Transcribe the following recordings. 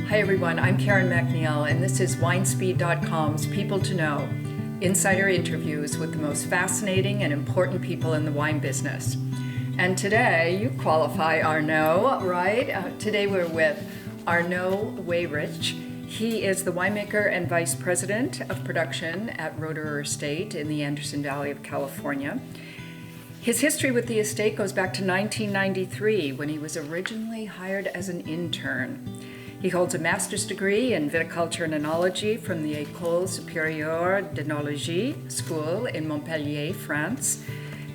Hi everyone, I'm Karen MacNeil, and this is WineSpeed.com's People to Know, insider interviews with the most fascinating and important people in the wine business. And today, you qualify Arnaud, right? Today we're with Arnaud Weyrich. He is the winemaker and vice president of production at Roederer Estate in the Anderson Valley of California. His history with the estate goes back to 1993, when he was originally hired as an intern. He holds a master's degree in viticulture and enology from the École Supérieure d'Enologie School in Montpellier, France.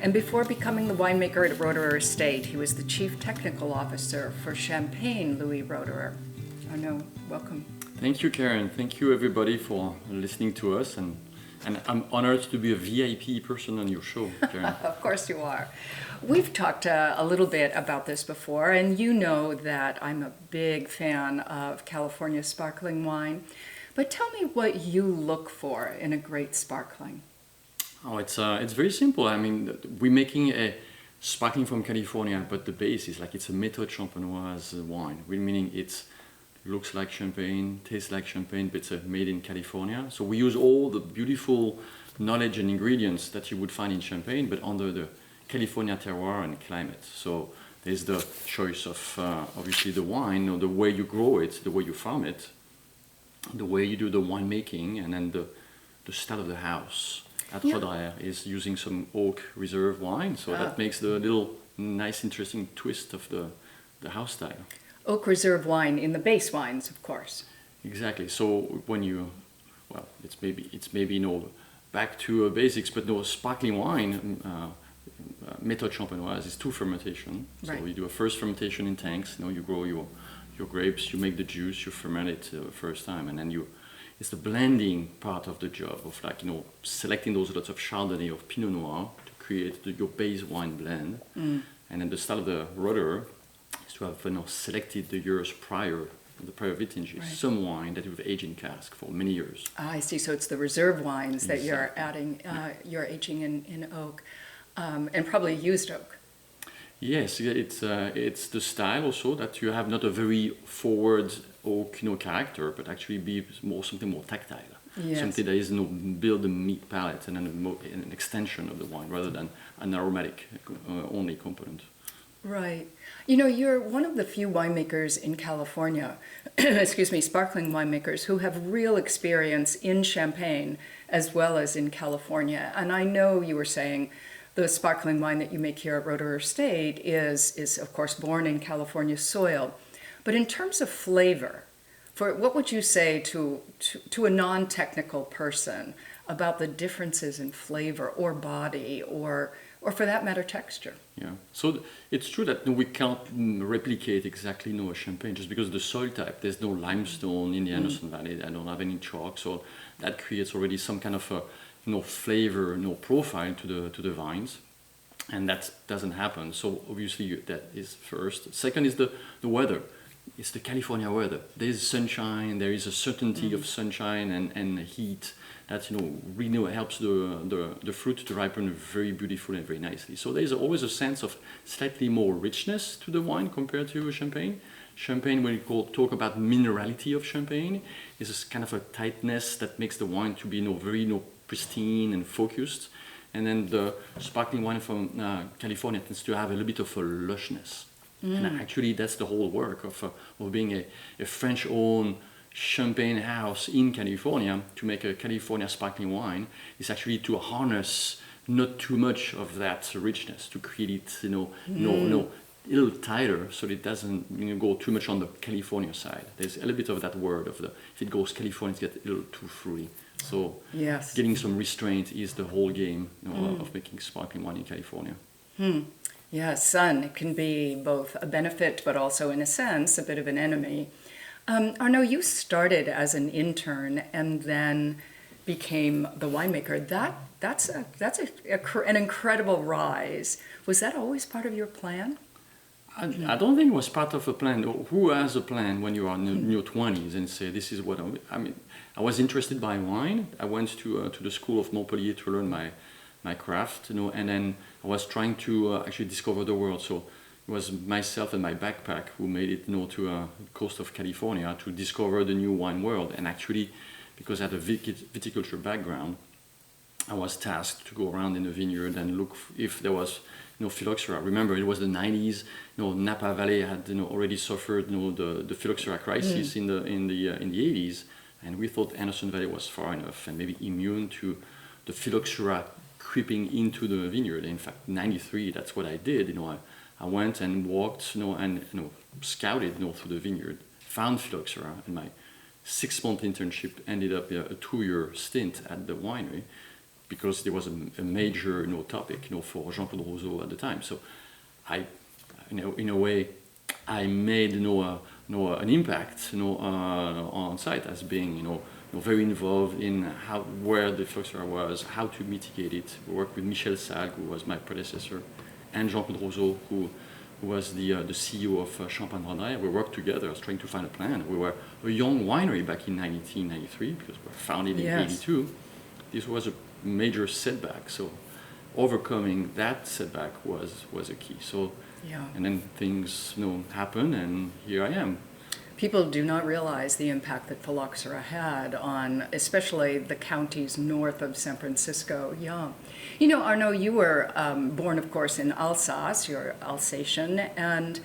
And before becoming the winemaker at Roederer Estate, he was the chief technical officer for Champagne Louis Roederer. Arnaud, welcome. Thank you, Karen. Thank you, everybody, for listening to us. And I'm honored to be a VIP person on your show, Karen. Of course you are. We've talked a little bit about this before, and you know that I'm a big fan of California sparkling wine. But tell me what you look for in a great sparkling. Oh, it's very simple. I mean, we're making a sparkling from California, but the base is like it's a méthode champenoise wine, meaning it looks like champagne, tastes like champagne, but it's made in California. So we use all the beautiful knowledge and ingredients that you would find in champagne, but under the California terroir and climate. So there's the choice of obviously the wine, or the way you grow it, the way you farm it, the way you do the winemaking, and then the style of the house. At Roederer is using some oak reserve wine, so that makes the little nice, interesting twist of the house style. Oak reserve wine in the base wines, of course. Exactly. So when it's maybe back to basics, but sparkling wine. Méthode champenoise is 2 fermentation. So you do a first fermentation in tanks. You grow your grapes, you make the juice, you ferment it first time, and then it's the blending part of the job of selecting those lots of Chardonnay or Pinot Noir to create your base wine blend. And then the style of the Roederer is to have selected the years prior, the prior vintages, some wine that you've aged in cask for many years. I see. So it's the reserve wines that you're adding, you're aging in oak. And probably used oak. Yes, it's the style also that you have not a very forward oak character, but actually be something more tactile. Yes. Something that is build the meat palate and an extension of the wine rather than an aromatic only component. Right. You're one of the few winemakers in California, sparkling winemakers who have real experience in Champagne as well as in California. And I know you were saying the sparkling wine that you make here at Roederer Estate is of course born in California soil. But in terms of flavor, what would you say to a non-technical person about the differences in flavor or body or for that matter texture? Yeah, so it's true that we can't replicate exactly a champagne just because of the soil type. There's no limestone in the Anderson Valley. I don't have any chalk, so that creates already some kind of flavor, profile to the vines, and that doesn't happen. So obviously that is first. Second is the weather. It's the California weather. There's sunshine. There is a certainty of sunshine and heat that really helps the fruit to ripen very beautifully and very nicely. So there's always a sense of slightly more richness to the wine compared to champagne. Champagne, when you talk about minerality of champagne, is a kind of a tightness that makes the wine to be very pristine and focused. And then the sparkling wine from California tends to have a little bit of a lushness. And actually that's the whole work of being a French-owned champagne house in California. To make a California sparkling wine is actually to harness not too much of that richness, to create it a little tighter so it doesn't go too much on the California side. There's a little bit of that word if it goes California, it gets a little too fruity. So getting some restraint is the whole game of making sparkling wine in California. Yeah, sun, it can be both a benefit but also in a sense a bit of an enemy. Arnaud, you started as an intern and then became the winemaker. That's an incredible rise. Was that always part of your plan? I don't think it was part of a plan. Who has a plan when you are in your 20s and say, this is what I was interested by wine. I went to the school of Montpellier to learn my craft, and then I was trying to actually discover the world. So it was myself and my backpack who made it, to the coast of California to discover the new wine world. And actually, because I had a viticulture background, I was tasked to go around in the vineyard and look if there was, phylloxera. Remember, it was the 90s. Napa Valley had, already suffered, the phylloxera crisis in the 80s, and we thought Anderson Valley was far enough and maybe immune to the phylloxera creeping into the vineyard. In fact, '93, that's what I did. I went and walked, and scouted, through the vineyard, found phylloxera, and my 6-month internship ended up a 2-year stint at the winery, because there was a major topic for Jean-Claude Rousseau at the time. So I, in a way, I made an impact on site as being very involved in where the phylloxera was, how to mitigate it. We worked with Michel Salgue, who was my predecessor, and Jean-Claude Rousseau, who was the CEO of Champagne-Rodaire. We worked together. I was trying to find a plan. We were a young winery back in 1993 because we were founded in '82. This was a major setback, so overcoming that setback was a key. So and then things happen, and here I am. People do not realize the impact that phylloxera had on especially the counties north of San Francisco. Arnaud, you were born, of course, in Alsace. You're Alsatian, and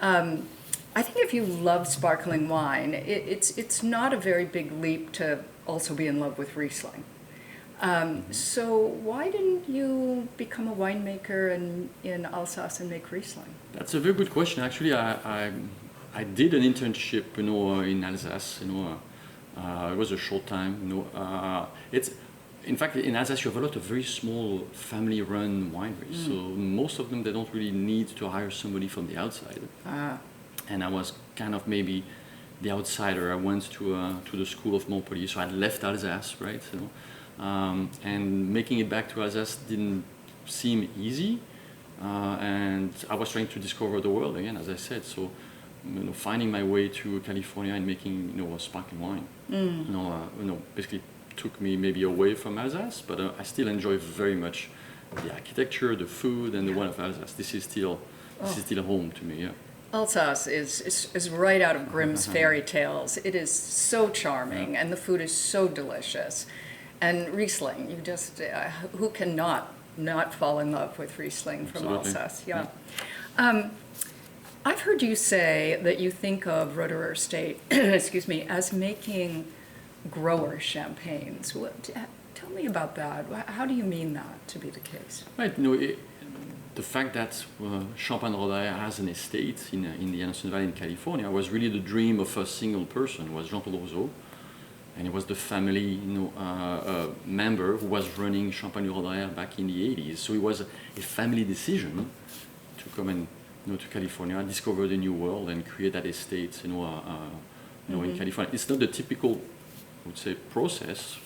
I think if you love sparkling wine, it's not a very big leap to also be in love with Riesling. So why didn't you become a winemaker in Alsace and make Riesling? That's a very good question. Actually, I did an internship, in Alsace. It was a short time. It's in fact in Alsace you have a lot of very small family-run wineries. So most of them they don't really need to hire somebody from the outside. And I was kind of maybe the outsider. I went to the school of Montpellier, so I left Alsace, right? And making it back to Alsace didn't seem easy, and I was trying to discover the world again, as I said. So, finding my way to California and making a sparkling wine, basically took me maybe away from Alsace, but I still enjoy very much the architecture, the food, and the wine of Alsace. This is still home to me. Yeah. Alsace is right out of Grimm's fairy tales. It is so charming, and the food is so delicious. And Riesling, you just, who can not fall in love with Riesling from Alsace? I've heard you say that you think of Roederer Estate, as making grower champagnes. Tell me about that. How do you mean that to be the case? Right. The fact that Champagne-Rodaire has an estate in the Anderson Valley in California was really the dream of a single person. Was Jean-Claude Rousseau. And it was the family, member who was running Champagne-Rodaire back in the 80s. So it was a family decision to come and, to California, discover the new world, and create that estate, in California. It's not the typical, I would say, process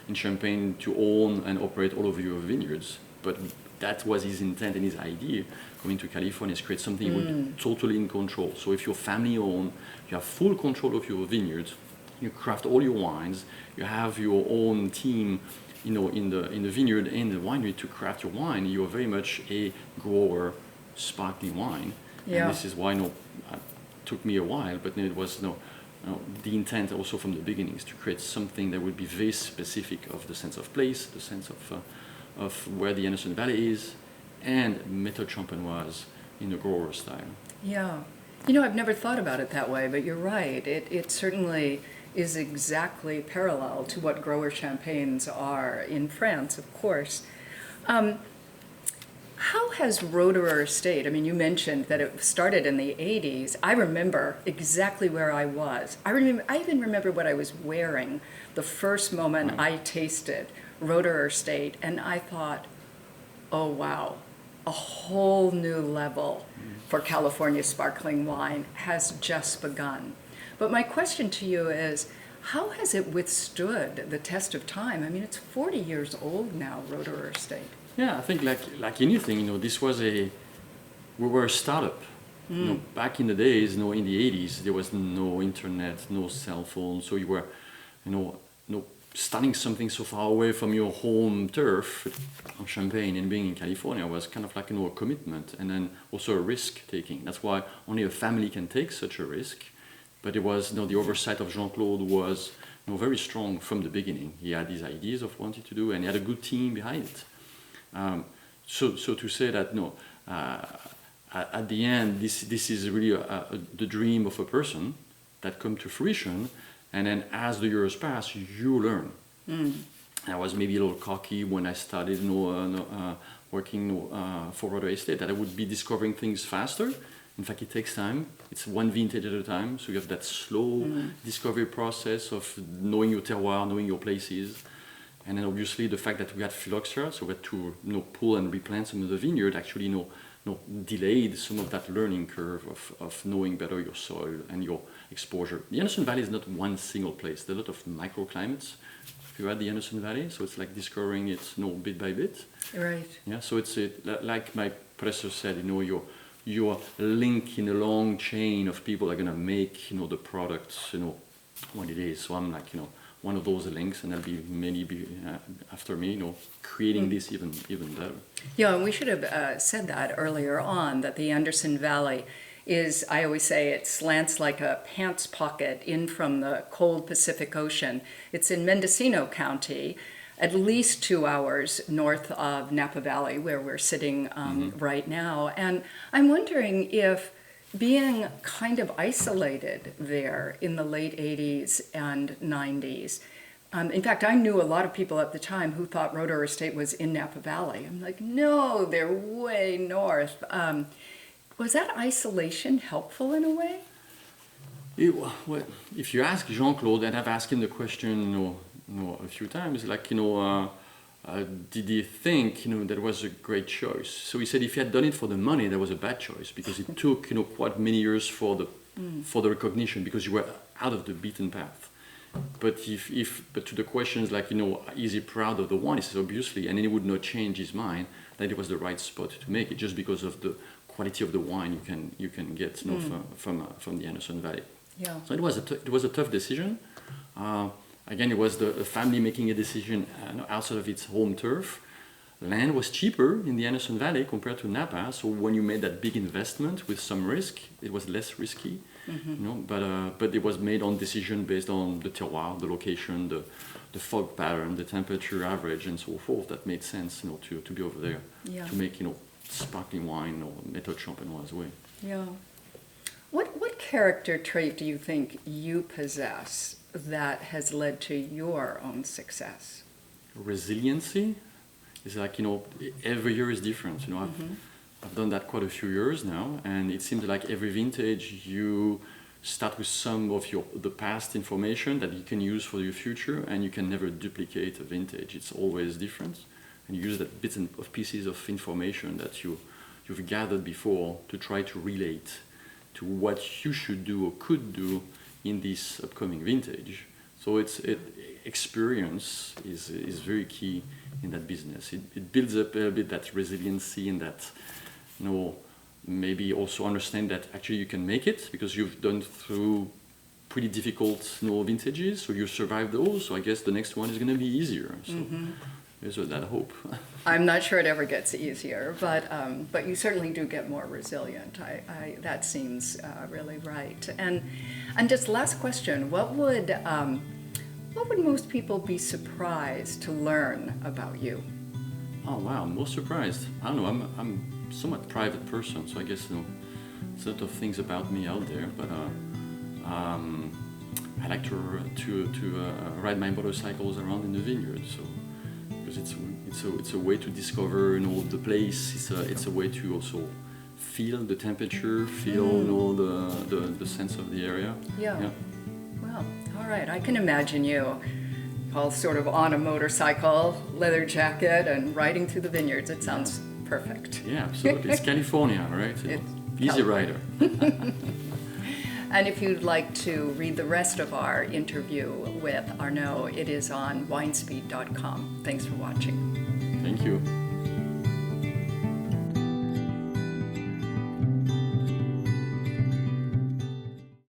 in Champagne to own and operate all of your vineyards, but that was his intent and his idea. Coming to California is create something you would be totally in control. So if you're family-owned, you have full control of your vineyards. You craft all your wines. You have your own team, in the vineyard and the winery to craft your wine. You are very much a grower, sparkling wine. And this is why it took me a while, but it was the intent also from the beginning is to create something that would be very specific of the sense of place, the sense of where the Anderson Valley is, and Méthode Champenoise in the grower style. Yeah. I've never thought about it that way, but you're right. It certainly is exactly parallel to what grower champagnes are in France, of course. How has Roederer Estate, you mentioned that it started in the 80s. I remember exactly where I was. I even remember what I was wearing the first moment I tasted Roederer Estate, and I thought, oh wow, a whole new level for California sparkling wine has just begun. But my question to you is, how has it withstood the test of time? It's 40 years old now, Roederer Estate. Yeah, I think like anything, this was we were a startup. Back in the days, in the 80s, there was no internet, no cell phone, so you were, starting something so far away from your home turf of Champagne and being in California was kind of like, a commitment and then also a risk taking. That's why only a family can take such a risk. But it was, the oversight of Jean-Claude was, very strong from the beginning. He had these ideas of wanting to do, and he had a good team behind it. So to say that, at the end, this is really the dream of a person that come to fruition. And then as the years pass, you learn. I was maybe a little cocky when I started working for Broadway Estate, that I would be discovering things faster. In fact, it takes time. It's one vintage at a time. So you have that slow discovery process of knowing your terroir, knowing your places. And then obviously the fact that we had phylloxera, so we had to pull and replant some of the vineyard, actually delayed some of that learning curve of knowing better your soil and your exposure. The Anderson Valley is not one single place. There are a lot of microclimates. If you had the Anderson Valley, so it's like discovering it bit by bit. Right. Yeah. So it's like my predecessor said, you're a link in a long chain of people that are gonna make the product what it is. So I'm like one of those links, and there'll be many after me, creating this even better. Yeah, and we should have said that earlier on, that the Anderson Valley is, I always say, it slants like a pants pocket in from the cold Pacific Ocean. It's in Mendocino County, at least 2 hours north of Napa Valley, where we're sitting right now. And I'm wondering if being kind of isolated there in the late 80s and 90s, in fact, I knew a lot of people at the time who thought Roeder Estate was in Napa Valley. I'm like, no, they're way north. Was that isolation helpfil in a way? If you ask Jean-Claude, and I've asked him the question a few times, like, did he think, that was a great choice? So he said if he had done it for the money, that was a bad choice, because it took, quite many years for the recognition, because you were out of the beaten path. But but to the questions like, is he proud of the wine? He says obviously, and he would not change his mind that it was the right spot to make it, just because of the quality of the wine you can get from the Anderson Valley. Yeah. So it was a tough decision. Again, it was the family making a decision outside of its home turf. Land was cheaper in the Anderson Valley compared to Napa, so when you made that big investment with some risk, it was less risky. But it was made on decision based on the terroir, the location, the fog pattern, the temperature average, and so forth. That made sense, to be over there, to make, sparkling wine or méthode champenoise way. Yeah. What character trait do you think you possess that has led to your own success? Resiliency is like, every year is different. I've done that quite a few years now, and it seems like every vintage you start with some of the past information that you can use for your future, and you can never duplicate a vintage. It's always different, and you use that bits of pieces of information that you've gathered before to try to relate to what you should do or could do in this upcoming vintage. So experience is very key in that business. It builds up a bit that resiliency and that, maybe also understand that actually you can make it because you've done through pretty difficult vintages, so you survived those. So I guess the next one is going to be easier. So there's that hope. I'm not sure it ever gets easier, but you certainly do get more resilient. That seems really right. And just last question: what would most people be surprised to learn about you? Oh wow, most surprised. I don't know. I'm somewhat private person, so I guess there's a lot of things about me out there. But I like to ride my motorcycles around in the vineyard. So because it's a way to discover the place. It's a way to also feel the temperature, feel the sense of the area. Yeah. Well, all right. I can imagine you all sort of on a motorcycle, leather jacket, and riding through the vineyards. It sounds perfect. Yeah, absolutely. It's California, right? Easy rider. And if you'd like to read the rest of our interview with Arnaud, it is on winespeed.com. Thanks for watching. Thank you.